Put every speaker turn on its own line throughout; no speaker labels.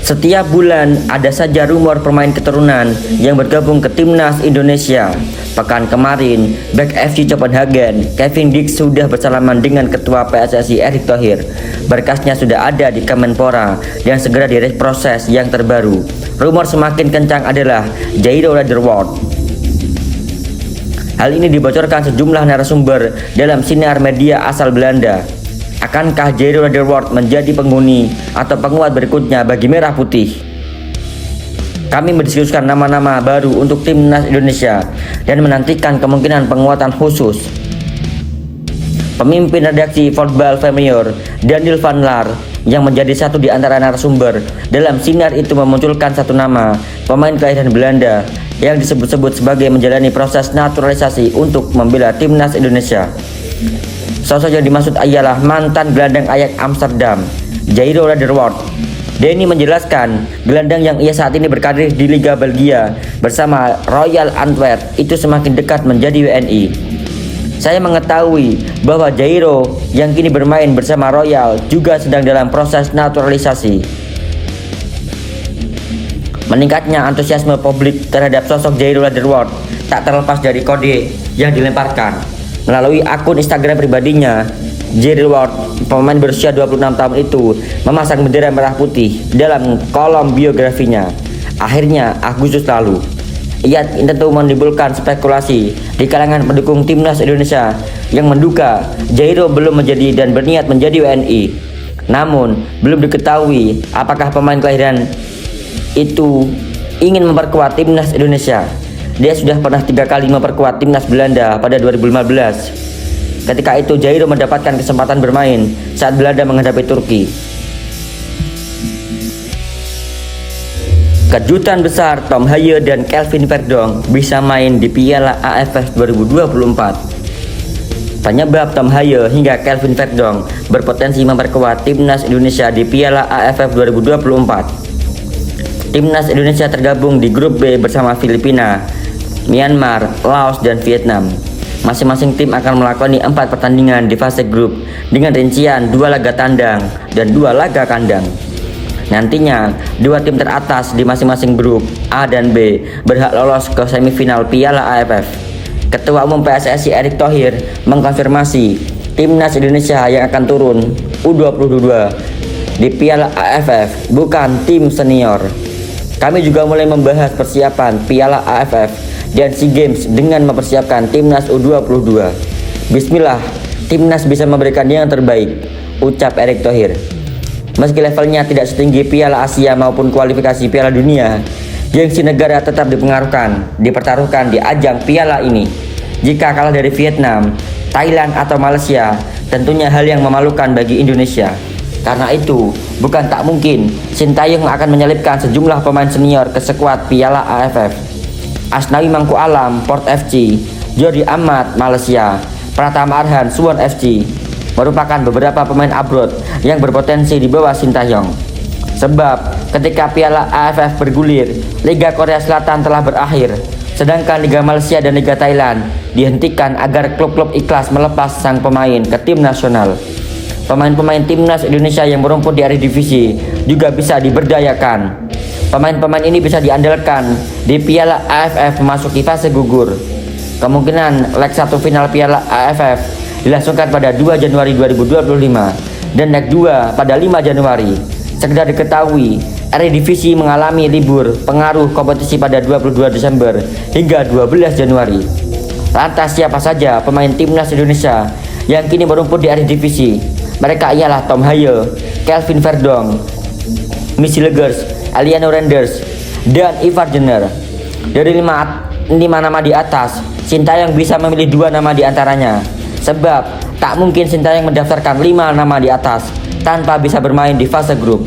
Setiap bulan ada saja rumor pemain keturunan yang bergabung ke timnas Indonesia. Pekan kemarin, bek FC Copenhagen, Kevin Dix sudah bersalaman dengan Ketua PSSI Erick Thohir. Berkasnya sudah ada di Kemenpora dan segera diproses yang terbaru. Rumor semakin kencang adalah Jairo Rederwoord. Hal ini dibocorkan sejumlah narasumber dalam sinar media asal Belanda. Akankah Jairo Rederwoord menjadi penghuni atau penguat berikutnya bagi Merah Putih? Kami mendiskusikan nama-nama baru untuk timnas Indonesia dan menantikan kemungkinan penguatan khusus. Pemimpin redaksi Voetbal Premier, Daniel van Laar, yang menjadi satu di antara narasumber dalam sinar itu memunculkan satu nama, pemain kelahiran Belanda yang disebut-sebut sebagai menjalani proses naturalisasi untuk membela timnas Indonesia. Sosok yang dimaksud ialah mantan gelandang Ajax Amsterdam, Jairo Rederwoord. Denny menjelaskan, gelandang yang ia saat ini berkarir di Liga Belgia bersama Royal Antwerp itu semakin dekat menjadi WNI. Saya mengetahui bahwa Jairo yang kini bermain bersama Royal juga sedang dalam proses naturalisasi. Meningkatnya antusiasme publik terhadap sosok Jairo Rederwoord tak terlepas dari kode yang dilemparkan. Melalui akun Instagram pribadinya, Jairo Rederwoord, pemain berusia 26 tahun itu, memasang bendera merah putih dalam kolom biografinya. Akhirnya, Agustus lalu, ia tentu menimbulkan spekulasi di kalangan pendukung timnas Indonesia yang menduga Jairo belum menjadi dan berniat menjadi WNI. Namun, belum diketahui apakah pemain kelahiran itu ingin memperkuat timnas Indonesia. Dia sudah pernah 3 kali memperkuat timnas Belanda pada 2015. Ketika itu Jairo mendapatkan kesempatan bermain saat Belanda menghadapi Turki. Kejutan besar, Tom Haye dan Kelvin Verdonk bisa main di Piala AFF 2024. Penyebab Tom Haye hingga Kelvin Verdonk berpotensi memperkuat timnas Indonesia di Piala AFF 2024. Timnas Indonesia tergabung di grup B bersama Filipina, Myanmar, Laos, dan Vietnam. Masing-masing tim akan melakoni 4 pertandingan di fase grup dengan rincian 2 laga tandang dan 2 laga kandang. Nantinya, 2 tim teratas di masing-masing grup A dan B berhak lolos ke semifinal Piala AFF. Ketua Umum PSSI Erick Thohir mengkonfirmasi timnas Indonesia yang akan turun U22 di Piala AFF bukan tim senior. Kami juga mulai membahas persiapan Piala AFF dan SEA Games dengan mempersiapkan timnas U22. Bismillah, timnas bisa memberikan yang terbaik, ucap Erick Thohir. Meski levelnya tidak setinggi Piala Asia maupun kualifikasi Piala Dunia, gengsi negara tetap dipertaruhkan di ajang piala ini. Jika kalah dari Vietnam, Thailand atau Malaysia, tentunya hal yang memalukan bagi Indonesia. Karena itu, bukan tak mungkin Sintayong akan menyelipkan sejumlah pemain senior ke skuad Piala AFF. Asnawi Mangku Alam, Port FC, Jordi Amat, Malaysia, Pratama Arhan, Suwon FC merupakan beberapa pemain abroad yang berpotensi di bawah Sintayong. Sebab ketika Piala AFF bergulir, Liga Korea Selatan telah berakhir, sedangkan Liga Malaysia dan Liga Thailand dihentikan agar klub-klub ikhlas melepas sang pemain ke tim nasional. Pemain-pemain timnas Indonesia yang merumput di Eredivisie juga bisa diberdayakan. Pemain-pemain ini bisa diandalkan di Piala AFF memasuki fase gugur. Kemungkinan leg 1 final Piala AFF dilangsungkan pada 2 Januari 2025 dan leg 2 pada 5 Januari. Sekedar diketahui, Eredivisie mengalami libur pengaruh kompetisi pada 22 Desember hingga 12 Januari. Lantas siapa saja pemain timnas Indonesia yang kini merumput di Eredivisie? Mereka ialah Tom Haye, Kelvin Verdonk, Missy Legers, Eliano Renders, dan Ivar Jenner. Dari 5 nama di atas, Sintayong bisa memilih 2 nama di antaranya. Sebab tak mungkin Sintayong mendaftarkan 5 nama di atas tanpa bisa bermain di fase grup.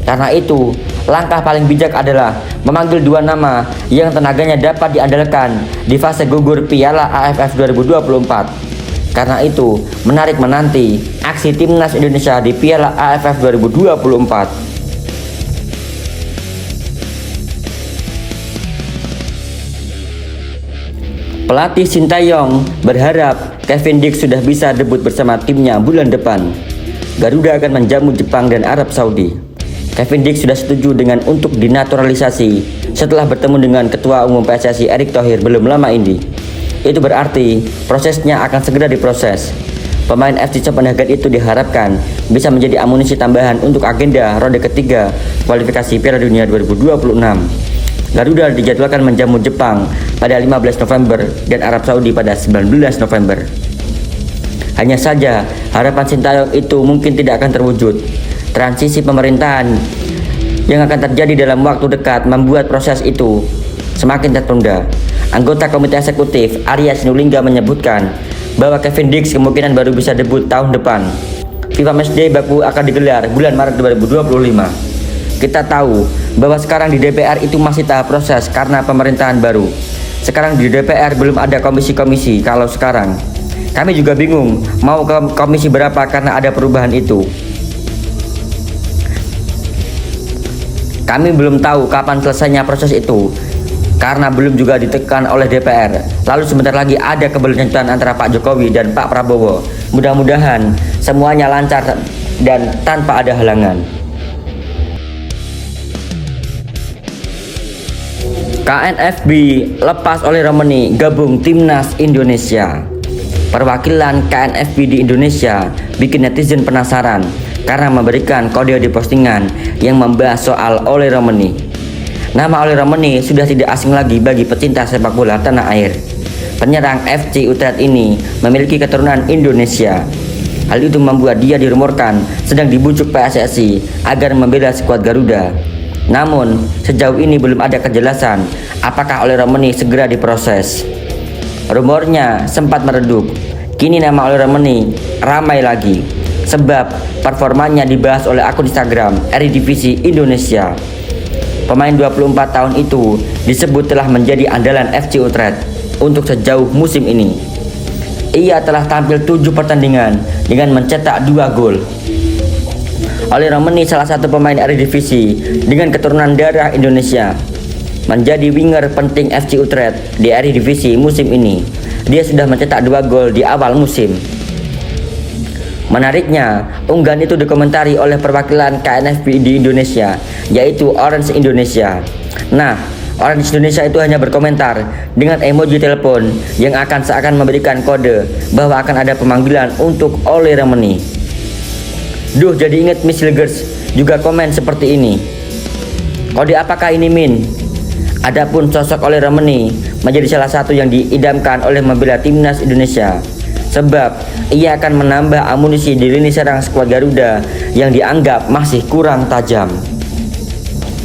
Karena itu, langkah paling bijak adalah memanggil 2 nama yang tenaganya dapat diandalkan di fase gugur Piala AFF 2024. Karena itu, menarik menanti aksi timnas Indonesia di Piala AFF 2024. Pelatih Sintayong berharap Kevin Dix sudah bisa debut bersama timnya bulan depan. Garuda akan menjamu Jepang dan Arab Saudi. Kevin Dix sudah setuju dengan untuk dinaturalisasi setelah bertemu dengan Ketua Umum PSSI Erick Thohir belum lama ini. Itu berarti prosesnya akan segera diproses. Pemain FC Copenhagen itu diharapkan bisa menjadi amunisi tambahan untuk agenda ronde ketiga kualifikasi Piala Dunia 2026. Garuda dijadwalkan menjamu Jepang pada 15 November dan Arab Saudi pada 19 November. Hanya saja harapan Sintayong itu mungkin tidak akan terwujud. Transisi pemerintahan yang akan terjadi dalam waktu dekat membuat proses itu semakin tertunda. Anggota Komite Eksekutif Arya Sinulinga menyebutkan bahwa Kevin Dix kemungkinan baru bisa debut tahun depan. FIFA Matchday Baku akan digelar bulan Maret 2025. Kita tahu bahwa sekarang di DPR itu masih tahap proses karena pemerintahan baru. Sekarang di DPR belum ada komisi-komisi. Kalau sekarang kami juga bingung mau ke komisi berapa karena ada perubahan itu. Kami belum tahu kapan selesainya proses itu karena belum juga ditekan oleh DPR. Lalu sebentar lagi ada keberlanjutan antara Pak Jokowi dan Pak Prabowo. Mudah-mudahan semuanya lancar dan tanpa ada halangan. KNFB lepas oleh Romani gabung Timnas Indonesia. Perwakilan KNFB di Indonesia bikin netizen penasaran karena memberikan kode di postingan yang membahas soal Ole Romani. Nama Ole Romani sudah tidak asing lagi bagi pecinta sepak bola tanah air. Penyerang FC Utrecht ini memiliki keturunan Indonesia. Hal itu membuat dia dirumorkan sedang dibujuk PSSI agar membela skuad Garuda. Namun sejauh ini belum ada kejelasan apakah Ole Romani segera diproses. Rumornya sempat meredup. Kini nama Ole Romani ramai lagi sebab performanya dibahas oleh akun Instagram Eredivisie Indonesia. Pemain 24 tahun itu disebut telah menjadi andalan FC Utrecht untuk sejauh musim ini. Ia telah tampil 7 pertandingan dengan mencetak 2 gol. Ole Romani salah satu pemain Eredivisie dengan keturunan darah Indonesia. Menjadi winger penting FC Utrecht di Eredivisie musim ini. Dia sudah mencetak 2 gol di awal musim. Menariknya, unggahan itu dikomentari oleh perwakilan KNFB di Indonesia, yaitu Orange Indonesia. Nah, Orange Indonesia itu hanya berkomentar dengan emoji telepon yang akan seakan memberikan kode bahwa akan ada pemanggilan untuk Ole Romani. Duh, jadi inget Miss Legers juga komen seperti ini. Kode apakah ini, Min? Adapun sosok Ole Romani menjadi salah satu yang diidamkan oleh membela Timnas Indonesia. Sebab ia akan menambah amunisi di lini serang skuad Garuda yang dianggap masih kurang tajam.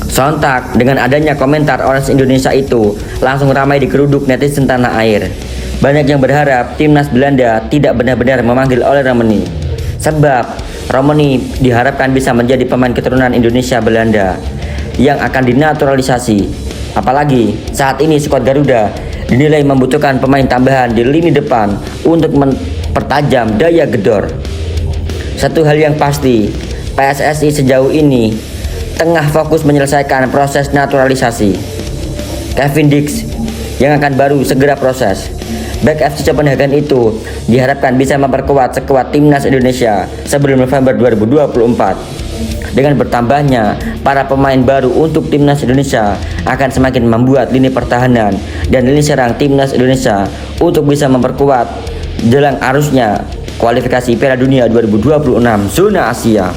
Sontak dengan adanya komentar Orange Indonesia itu langsung ramai digeruduk netizen tanah air. Banyak yang berharap Timnas Belanda tidak benar-benar memanggil Ole Romani. Sebab Romani diharapkan bisa menjadi pemain keturunan Indonesia Belanda yang akan dinaturalisasi. Apalagi saat ini skuad Garuda dinilai membutuhkan pemain tambahan di lini depan untuk mempertajam daya gedor. Satu hal yang pasti, PSSI sejauh ini tengah fokus menyelesaikan proses naturalisasi Kevin Dix yang akan baru segera proses. Back FC Copenhagen itu diharapkan bisa memperkuat skuad Timnas Indonesia sebelum November 2024. Dengan bertambahnya para pemain baru untuk Timnas Indonesia akan semakin membuat lini pertahanan dan lini serang Timnas Indonesia untuk bisa memperkuat jelang arusnya kualifikasi Piala Dunia 2026 zona Asia.